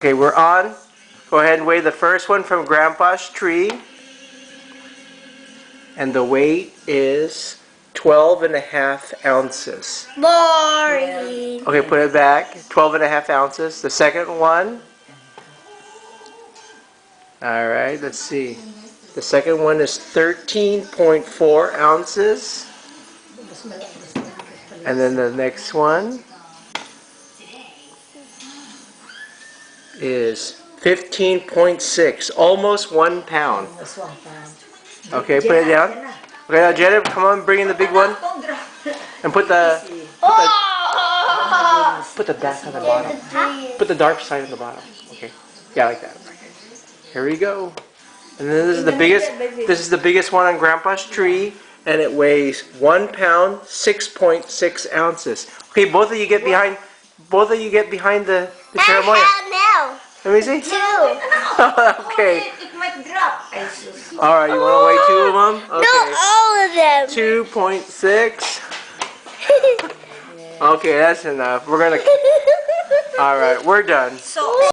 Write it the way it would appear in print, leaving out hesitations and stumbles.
Okay, we're on. Go ahead and weigh the first one from Grandpa's tree. And the weight is 12.5 ounces. Boring. Okay, put it back. 12.5 ounces. The second one. Alright, let's see. The second one is 13.4 ounces. And then the next one is 15.6, almost 1 pound. Okay, put it down. Okay, now Janet, come on, bring in the big one. And put the back on the bottom. Put the dark side on the bottom. Okay. Yeah, like that. Here we go. And then this is the biggest. This is the biggest one on Grandpa's tree, and it weighs 1 pound, 6.6 ounces. Okay, both of you get behind. Both of you get behind the cherimoya. Now. Let me see. 2. Okay. It might drop. All right. You want to weigh 2 of them? Okay. No, all of them. 2.6. Okay, that's enough. We're gonna. All right, we're done. So